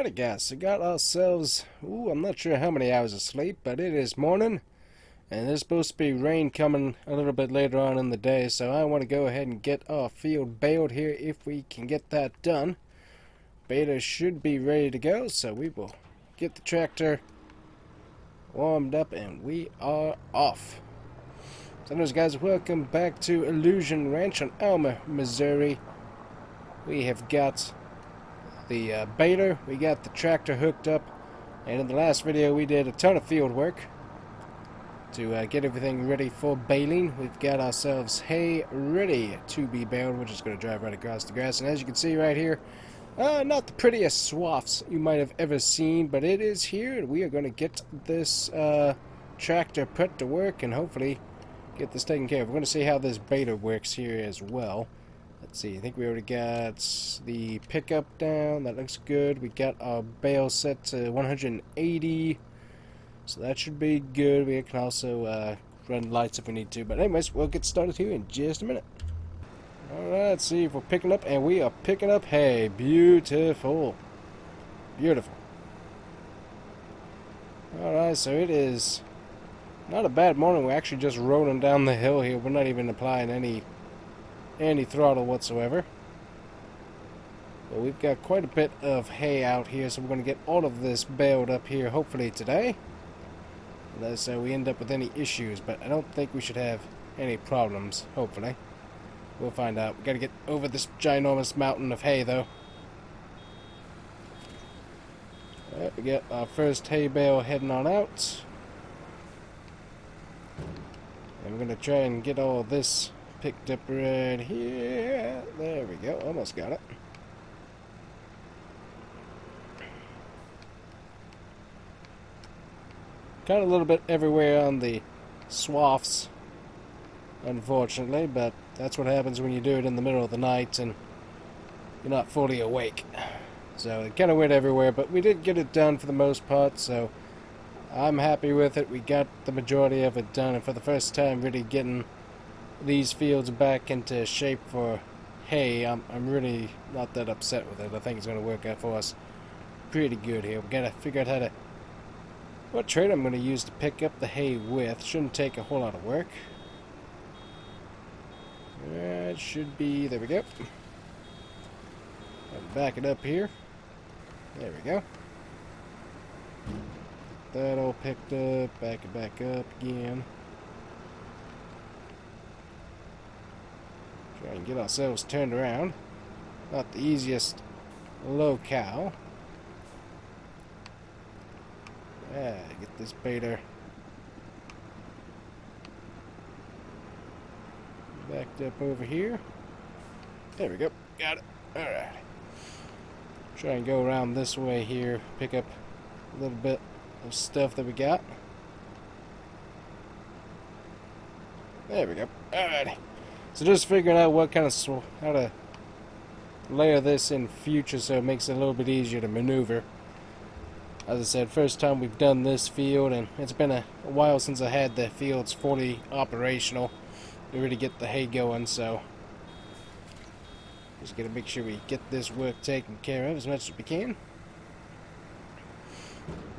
Alrighty guys, so got ourselves, I'm not sure how many hours of sleep, but it is morning, and there's supposed to be rain coming a little bit later on in the day, so I want to go ahead and get our field baled here if we can get that done. Beta should be ready to go, so we will get the tractor warmed up and we are off. So anyways guys, welcome back to Illusion Ranch on Alma, Missouri. We have got the baler, we got the tractor hooked up, and in the last video we did a ton of field work to get everything ready for baling. We've got ourselves hay ready to be baled. We're just going to drive right across the grass, and as you can see right here, not the prettiest swaths you might have ever seen, but it is here, and we are going to get this tractor put to work and hopefully get this taken care of. We're going to see how this baler works here as well. Let's see, I think we already got the pickup down. That looks good. We got our bale set to 180, so that should be good. We can also run lights if we need to. But anyways, we'll get started here in just a minute. Alright, let's see if we're picking up, and we are picking up hay. Beautiful. Beautiful. Alright, so it is not a bad morning. We're actually just rolling down the hill here. We're not even applying any throttle whatsoever. But we've got quite a bit of hay out here, so we're going to get all of this baled up here hopefully today, unless we end up with any issues, but I don't think we should have any problems. Hopefully we'll find out. We got to get over this ginormous mountain of hay though. Alright, we got our first hay bale heading on out, and we're going to try and get all this picked up right here. There we go. Almost got it. Got a little bit everywhere on the swaths, unfortunately, but that's what happens when you do it in the middle of the night and you're not fully awake. So it kind of went everywhere, but we did get it done for the most part, so I'm happy with it. We got the majority of it done, and for the first time really getting these fields back into shape for hay, I'm really not that upset with it. I think it's going to work out for us pretty good here. We got to figure out what trailer I'm going to use to pick up the hay with. Shouldn't take a whole lot of work. It should be, there we go. I'll back it up here. There we go. That all picked up, back it back up again. Try and get ourselves turned around. Not the easiest locale. Get this baler backed up over here. There we go. Got it. Alright. Try and go around this way here. Pick up a little bit of stuff that we got. There we go. Alrighty. So just figuring out what kind of how to layer this in future so it makes it a little bit easier to maneuver. As I said, first time we've done this field, and it's been a while since I had the fields fully operational to really get the hay going, so just gotta make sure we get this work taken care of as much as we can.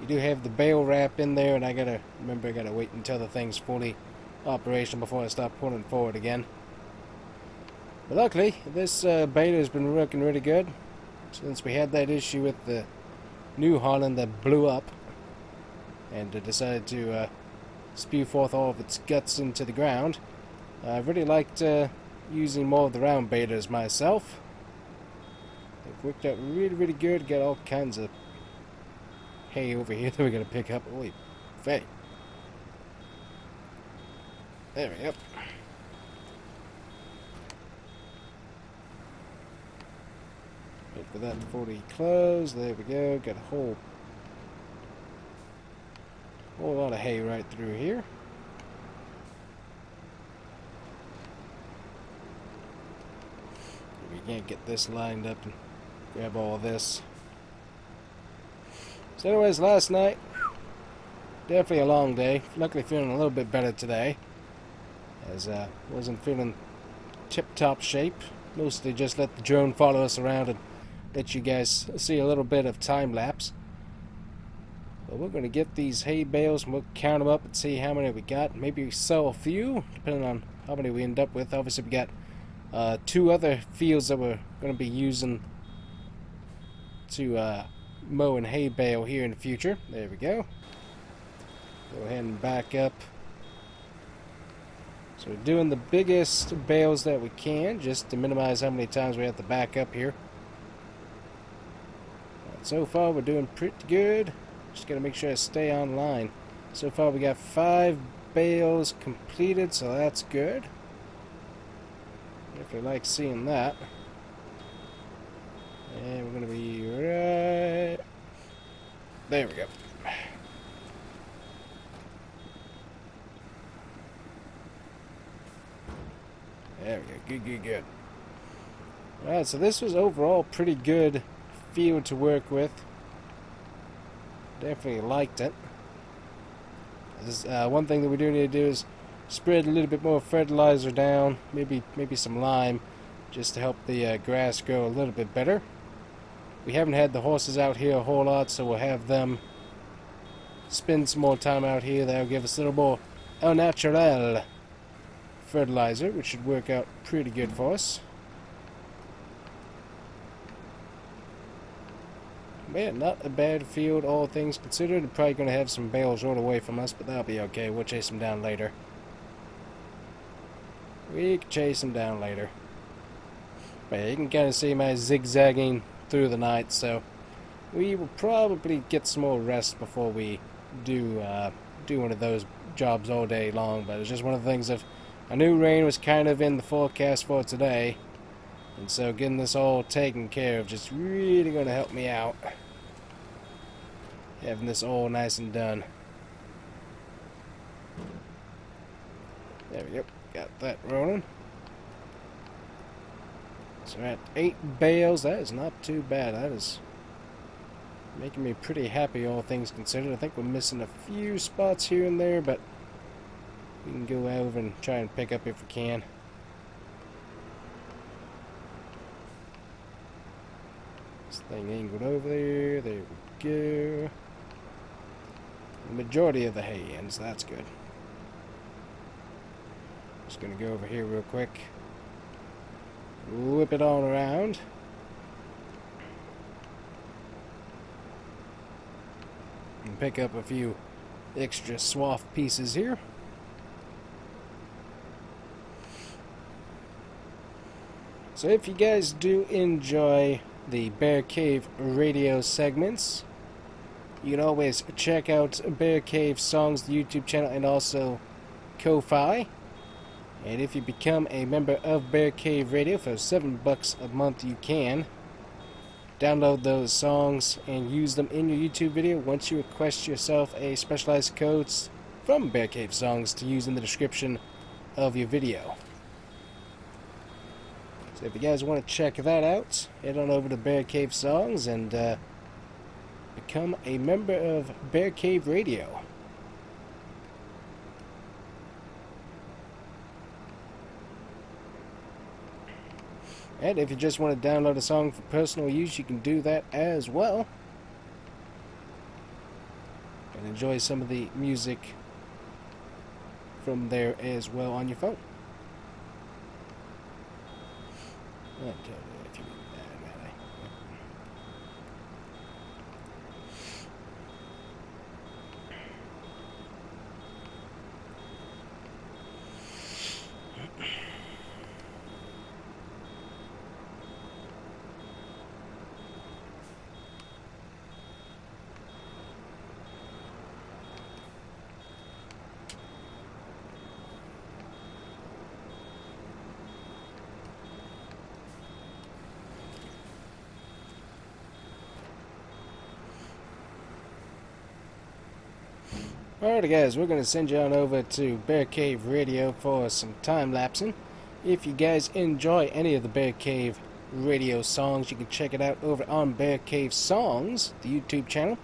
You do have the bale wrap in there, and I gotta wait until the thing's fully operational before I start pulling forward again. But luckily, this beta has been working really good since we had that issue with the New Holland that blew up and decided to spew forth all of its guts into the ground. I really liked using more of the round betas myself. They've worked out really, really good. Got all kinds of hay over here that we're going to pick up. Holy fay. There we go. Wait for that before we close. There we go. Got a whole lot of hay right through here. We can't get this lined up and grab all of this. So anyways, last night, definitely a long day. Luckily feeling a little bit better today, as wasn't feeling tip-top shape. Mostly just let the drone follow us around and let you guys see a little bit of time lapse. But we're going to get these hay bales and we'll count them up and see how many we got. Maybe we sell a few, depending on how many we end up with. Obviously, we got 2 other fields that we're going to be using to mow and hay bale here in the future. There we go. Go ahead and back up. So we're doing the biggest bales that we can, just to minimize how many times we have to back up here. And so far we're doing pretty good. Just gotta make sure I stay online. So far we got 5 bales completed, so that's good. If you like seeing that. And we're gonna be right there. We go. There we go. Good. Alright, so this was overall pretty good field to work with. Definitely liked it. This, one thing that we do need to do is spread a little bit more fertilizer down, maybe some lime, just to help the grass grow a little bit better. We haven't had the horses out here a whole lot, so we'll have them spend some more time out here. That'll give us a little more au naturel fertilizer, which should work out pretty good for us. Yeah, not a bad field, all things considered. We're probably going to have some bales rolled away from us, but that'll be okay. We'll chase them down later. We can chase them down later. But yeah, you can kind of see my zigzagging through the night, so we will probably get some more rest before we do one of those jobs all day long. But it's just one of the things of I knew rain was kind of in the forecast for today, and so getting this all taken care of just really going to help me out. Having this all nice and done. There we go. Got that rolling. So we're at 8 bales. That is not too bad. That is making me pretty happy, all things considered. I think we're missing a few spots here and there, but we can go over and try and pick up if we can. This thing angled over there. There we go. The majority of the hay ends. That's good. Just going to go over here real quick. Whip it on around. And pick up a few extra swath pieces here. So if you guys do enjoy the Bear Cave radio segments, you can always check out Bear Cave Songs, the YouTube channel, and also Ko-Fi. And if you become a member of Bear Cave Radio for $7 a month, you can download those songs and use them in your YouTube video once you request yourself a specialized code from Bear Cave Songs to use in the description of your video. So if you guys want to check that out, head on over to Bear Cave Songs and become a member of Bear Cave Radio. And if you just want to download a song for personal use, you can do that as well. And enjoy some of the music from there as well on your phone. Alright guys, we're going to send you on over to Bear Cave Radio for some time lapsing. If you guys enjoy any of the Bear Cave Radio songs, you can check it out over on Bear Cave Songs, the YouTube channel.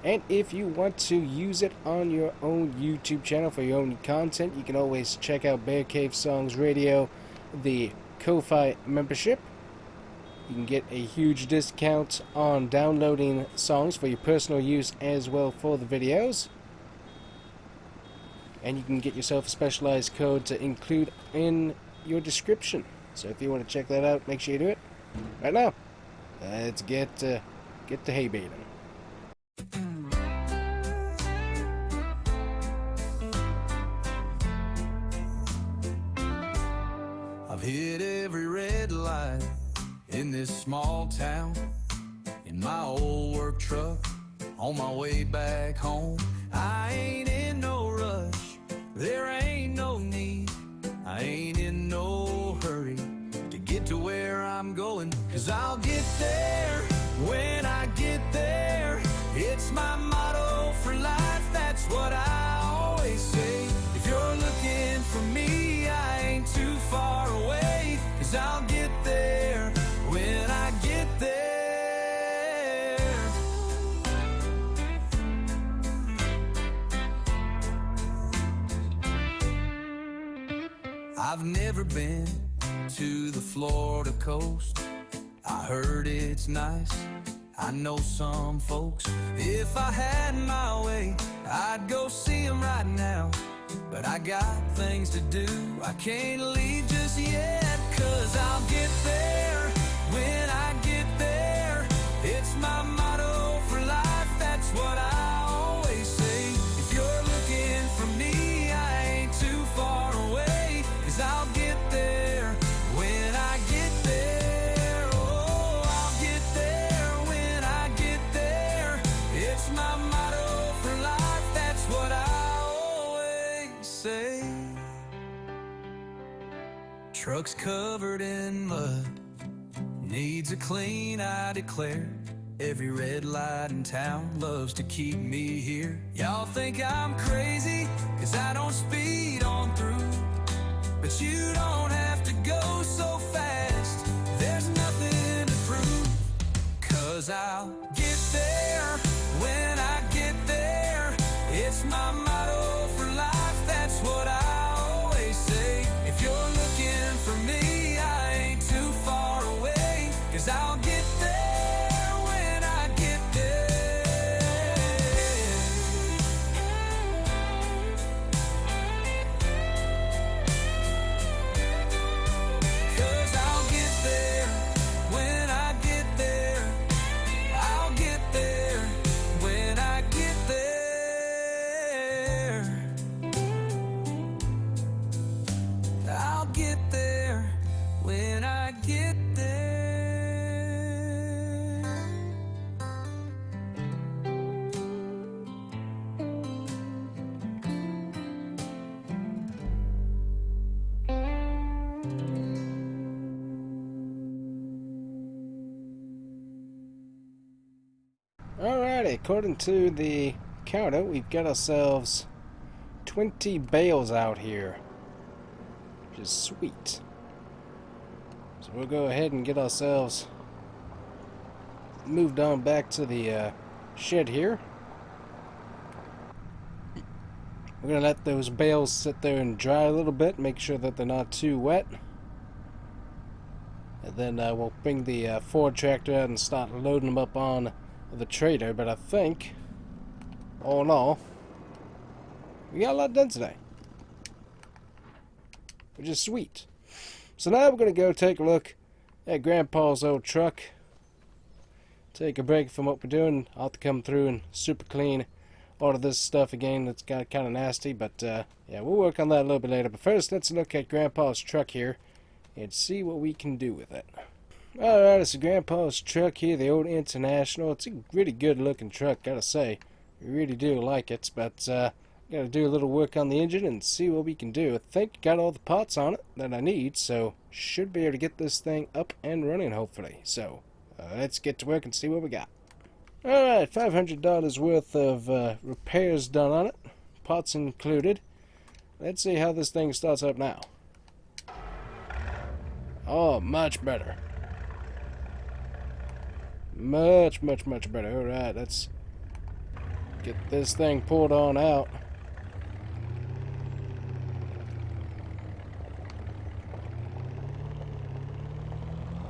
And if you want to use it on your own YouTube channel for your own content, you can always check out Bear Cave Songs Radio, the Ko-Fi membership. You can get a huge discount on downloading songs for your personal use as well for the videos. And you can get yourself a specialized code to include in your description. So if you want to check that out, make sure you do it right now. Let's get to hay baling. I've hit every red light in this small town, in my old work truck, on my way back home. I ain't in no rush, there ain't no need, I ain't in no hurry to get to where I'm going, 'cause I'll get there when I get there. It's my motto for life, that's what I always say. If you're looking for me, I ain't too far away, 'cause I'll get there when I get there. I've never been to the Florida coast. I heard it's nice, I know some folks. If I had my way, I'd go see them right now. But I got things to do, I can't leave just yet, 'cause I'll get there when I get there. It's my motto for life, that's what I always say. If you're looking for me, I ain't too far away, 'cause I'll get there when I get there. Oh, I'll get there when I get there. It's my motto for life, that's what I always say. Truck's covered in mud, needs a clean, I declare. Every red light in town loves to keep me here. Y'all think I'm crazy, 'cause I don't speed on through. But you don't have to go so fast, there's nothing to prove. 'Cause I'll get there when I get there. It's my motto for life, that's what I always say. If you're looking for me, I ain't too far away, 'cause I'll get there when I get there. 'Cause I'll get there when I get there. I'll get there when I get there. I'll get there when I get there. Alrighty, according to the counter, we've got ourselves 20 bales out here, which is sweet. So we'll go ahead and get ourselves moved on back to the shed here. We're going to let those bales sit there and dry a little bit, make sure that they're not too wet. And then we'll bring the Ford tractor out and start loading them up on the trailer. But I think, all in all, we got a lot done today, which is sweet. So now we're going to go take a look at Grandpa's old truck. Take a break from what we're doing. I'll have to come through and super clean all of this stuff again. That's got kind of nasty, but yeah, we'll work on that a little bit later. But first, let's look at Grandpa's truck here and see what we can do with it. Alright, it's Grandpa's truck here, the old International. It's a really good looking truck, gotta say. I really do like it, but gotta do a little work on the engine and see what we can do. I think got all the parts on it that I need, so should be able to get this thing up and running, hopefully. So let's get to work and see what we got. Alright, $500 worth of repairs done on it, parts included. Let's see how this thing starts up now. Oh, much better. Much better. Alright, let's get this thing pulled on out.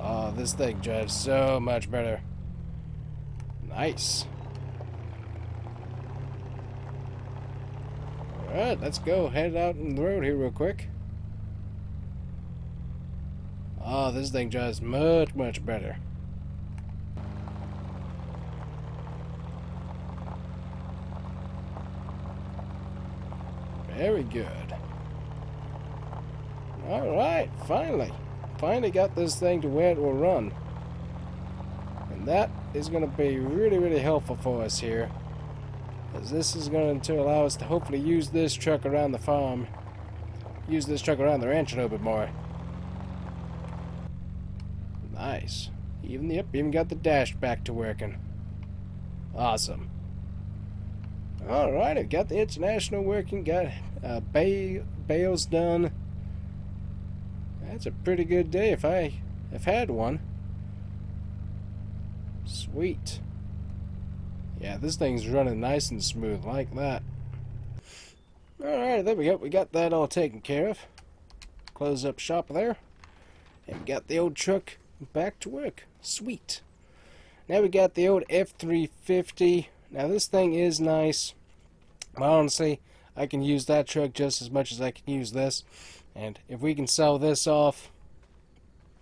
Oh, this thing drives so much better. Nice. Alright, let's go head out on the road here real quick. Oh, this thing drives much, much better. Very good. Alright, finally. Finally got this thing to where it will run. And that is going to be really, really helpful for us here. As this is going to allow us to hopefully use this truck around the farm. Use this truck around the ranch a little bit more. Nice. Even got the dash back to working. Awesome. Alright, I've got the international working. Got bales done. That's a pretty good day if I have had one. Sweet. Yeah, this thing's running nice and smooth like that. Alright, there we go. We got that all taken care of. Close up shop there. And got the old truck back to work. Sweet. Now we got the old F350. Now this thing is nice. But honestly, I can use that truck just as much as I can use this. And if we can sell this off,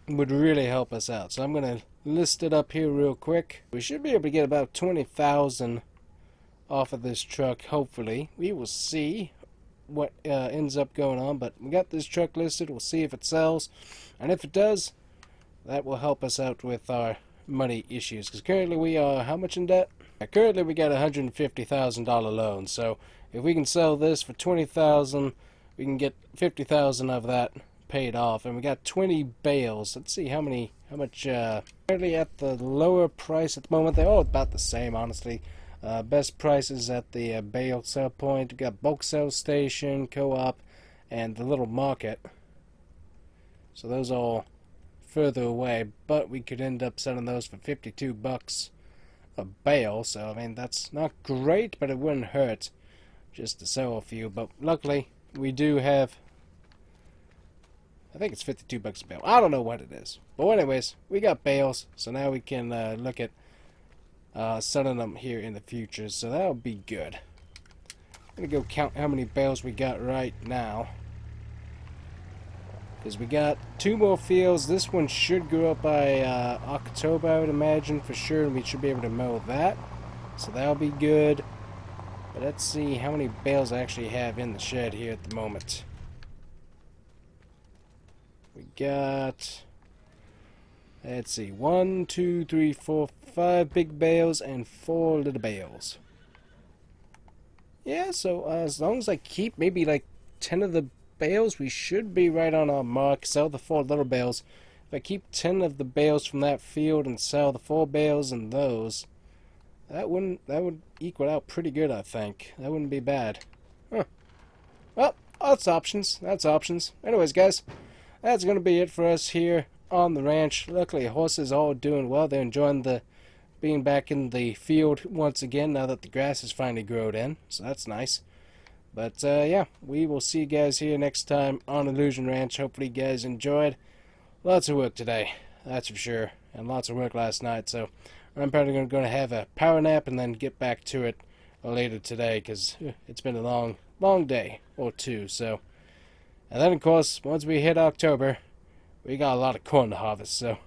it would really help us out. So I'm going to list it up here real quick. We should be able to get about 20,000 off of this truck, hopefully. We will see what ends up going on. But we got this truck listed. We'll see if it sells. And if it does, that will help us out with our money issues. Because currently we are how much in debt? Currently we got a $150,000 loan. So if we can sell this for 20,000, we can get 50,000 of that paid off, and we got 20 bales. Let's see how much. Currently at the lower price at the moment. They're all about the same, honestly. Best prices at the bale sell point. We got bulk sales station, co-op, and the little market. So those all further away, but we could end up selling those for $52 a bale. So I mean that's not great, but it wouldn't hurt just to sell a few. But luckily we do have, I think it's $52 a bale. I don't know what it is. But anyways, we got bales, so now we can look at selling them here in the future. So that'll be good. I'm going to go count how many bales we got right now. Because we got 2 more fields. This one should go up by October, I would imagine, for sure. And we should be able to mow that. So that'll be good. But let's see how many bales I actually have in the shed here at the moment. We got, let's see, 1, 2, 3, 4, 5 big bales and 4 little bales. Yeah, so as long as I keep maybe like 10 of the bales, we should be right on our mark. Sell the 4 little bales. If I keep 10 of the bales from that field and sell the 4 bales and those, that would equal out pretty good, I think. That wouldn't be bad. Huh. Well, that's options. That's options. Anyways, guys, that's going to be it for us here on the ranch. Luckily, horses are all doing well. They're enjoying being back in the field once again now that the grass is finally grown in. So that's nice. But, yeah, we will see you guys here next time on Illusion Ranch. Hopefully you guys enjoyed. Lots of work today, that's for sure. And lots of work last night, so I'm probably going to have a power nap and then get back to it later today, because it's been a long day or two. So, and then of course, once we hit October, we got a lot of corn to harvest, so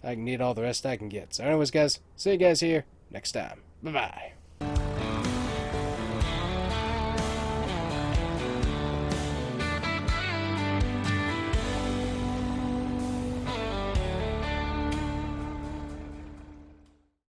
I can eat all the rest I can get. So anyways, guys, see you guys here next time. Bye-bye.